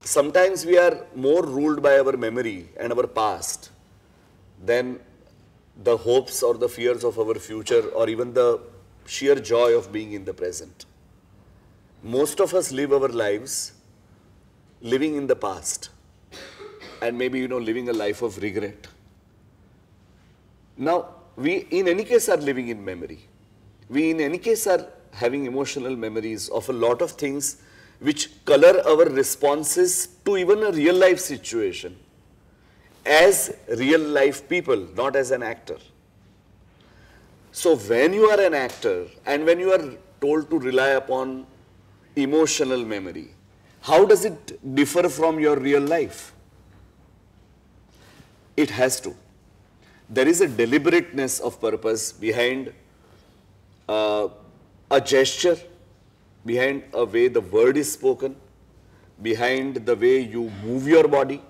sometimes we are more ruled by our memory and our past than the hopes or the fears of our future or even the sheer joy of being in the present. Most of us live our lives living in the past and maybe, living a life of regret. Now, we in any case are living in memory. We in any case are having emotional memories of a lot of things which color our responses to even a real life situation as real life people, not as an actor. So when you are an actor and when you are told to rely upon emotional memory, how does it differ from your real life? It has to. There is a deliberateness of purpose behind a gesture, behind a way the word is spoken, behind the way you move your body.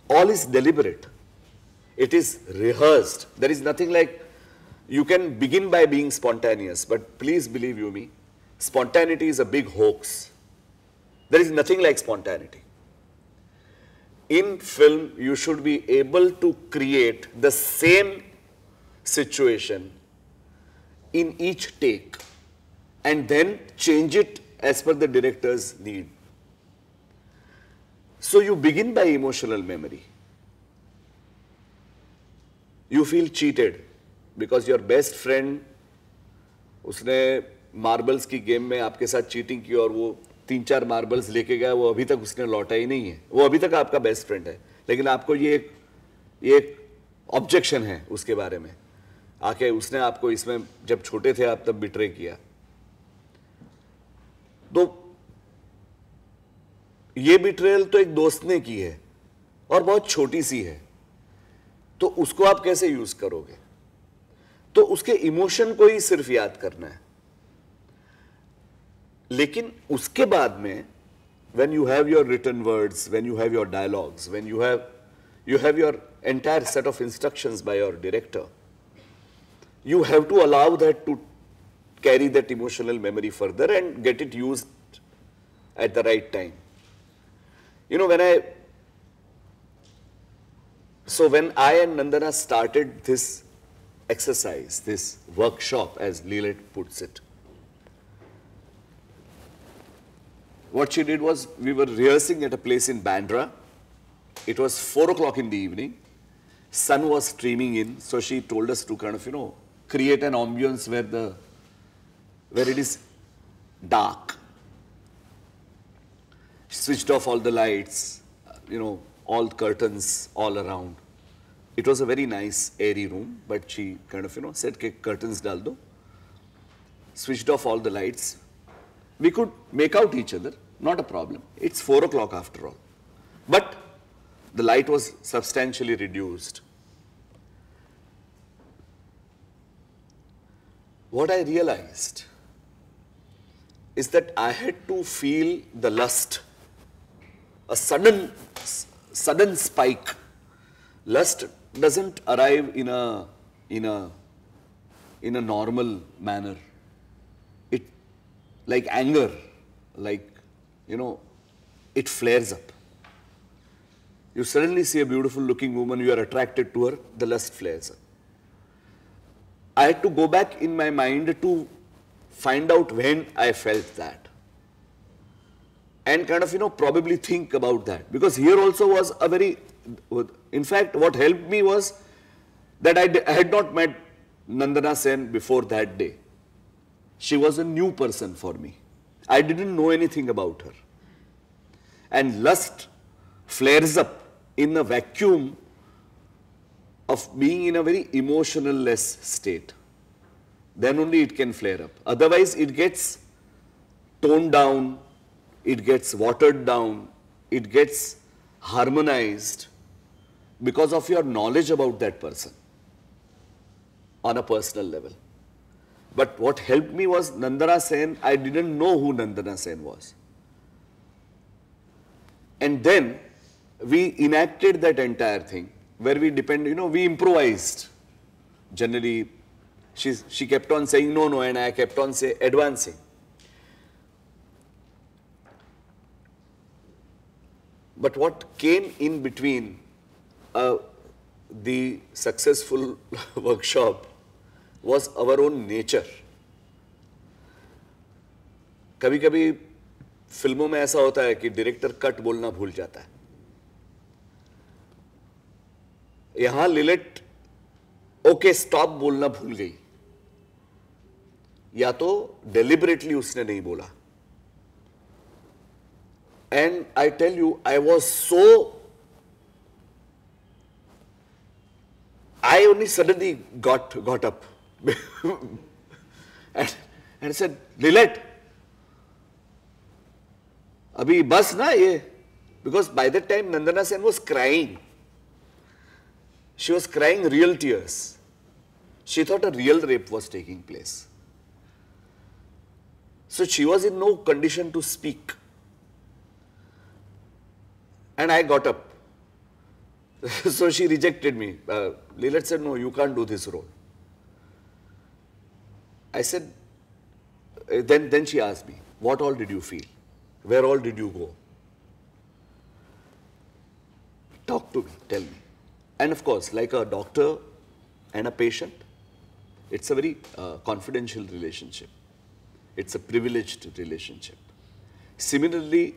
All is deliberate. It is rehearsed. There is nothing like, you can begin by being spontaneous, but please believe you me, spontaneity is a big hoax. There is nothing like spontaneity. In film, you should be able to create the same situation in each take and then change it as per the director's need. So you begin by emotional memory. You feel cheated because your best friend, उसने marbles की game में आपके साथ cheating की और वो 3-4 marbles लेके गया, वो अभी तक उसने लौटा ही नहीं है. वो अभी तक आपका बेस्ट फ्रेंड है, लेकिन आपको ये एक ऑब्जेक्शन है उसके बारे में. आके उसने आपको इसमें, जब छोटे थे आप तब बिट्रे किया. तो ये बिट्रेयल तो एक दोस्त ने की है और बहुत छोटी सी है, तो उसको आप कैसे यूज करोगे? तो उसके इमोशन को ही सिर्फ याद करना है. लेकिन उसके बाद में, when you have your written words, when you have your dialogues, when you have your entire set of instructions by your director, you have to allow that to carry that emotional memory further and get it used at the right time. When I and Nandana started this exercise, this workshop, as Leela puts it, what she did was, we were rehearsing at a place in Bandra. It was 4 o'clock in the evening. Sun was streaming in, so she told us to kind of, create an ambience where it is dark. Switched off all the lights, all curtains all around. It was a very nice airy room, but she kind of, said, curtains dal do. Switched off all the lights. We could make out each other, not a problem. It's 4 o'clock after all. But the light was substantially reduced. What I realized is that I had to feel the lust, a sudden spike. Lust doesn't arrive in a normal manner. It, like anger, it flares up. You suddenly see a beautiful looking woman, you are attracted to her, the lust flares up. I had to go back in my mind to find out when I felt that. And kind of, probably think about that. Because here also was a very, in fact, what helped me was that I had not met Nandana Sen before that day. She was a new person for me. I didn't know anything about her. And lust flares up in a vacuum of being in a very emotional-less state. Then only it can flare up. Otherwise, it gets toned down, it gets watered down, it gets harmonized because of your knowledge about that person on a personal level. But what helped me was Nandana Sen. I didn't know who Nandana Sen was. And then we enacted that entire thing where we we improvised. Generally, she kept on saying no, and I kept on advancing. But what came in between the successful workshop was our own nature. कभी कभी फिल्मों में ऐसा होता है कि director cut बोलना भूल जाता है. यहां लिलेट ओके स्टॉप बोलना भूल गई, या तो डेलिबरेटली उसने नहीं बोला. And I tell you, I was so, I only suddenly got up and said, Lilette, abhi bas na ye. Because by that time Nandana Sen was crying. She was crying real tears. She thought a real rape was taking place. So she was in no condition to speak. And I got up. So she rejected me. Lilette said, no, you can't do this role. I said, then she asked me, what all did you feel? Where all did you go? Talk to me, tell me. And of course, like a doctor and a patient, it's a very confidential relationship. It's a privileged relationship. Similarly,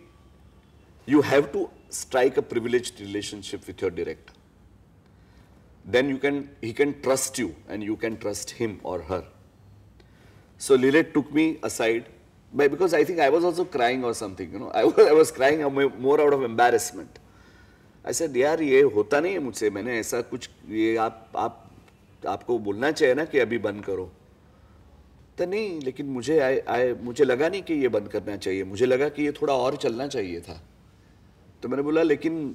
you have to strike a privileged relationship with your director. Then he can trust you and you can trust him or her. So Lilette took me aside, because I think I was also crying or something, you know. I was crying more out of embarrassment. I said, यार ये होता नहीं है मुझसे, मैंने ऐसा कुछ, ये आपको बोलना चाहिए ना कि अभी बंद करो. तो नहीं, लेकिन मुझे लगा नहीं कि ये बंद करना चाहिए, मुझे लगा कि ये थोड़ा और चलना चाहिए था. तो मैंने बोला, लेकिन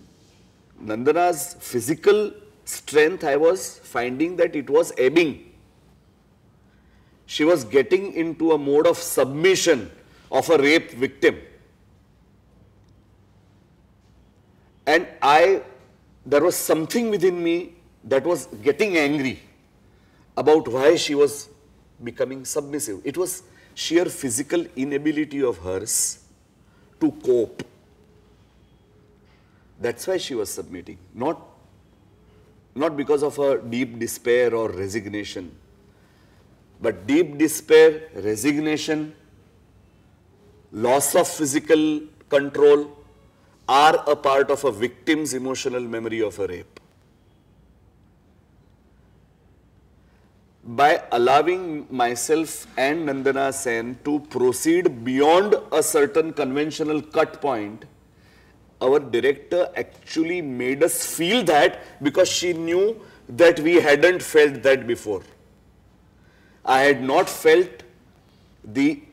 Nandana's physical strength, I was finding that it was ebbing. She was getting into a mode of submission of a rape victim. And there was something within me that was getting angry about why she was becoming submissive. It was sheer physical inability of hers to cope. That's why she was submitting, not because of a deep despair or resignation. But deep despair, resignation, loss of physical control are a part of a victim's emotional memory of a rape. By allowing myself and Nandana Sen to proceed beyond a certain conventional cut point, our director actually made us feel that, because she knew that we hadn't felt that before. I had not felt the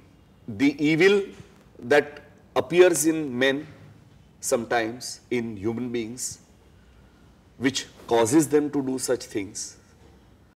evil that appears in men sometimes, in human beings, which causes them to do such things.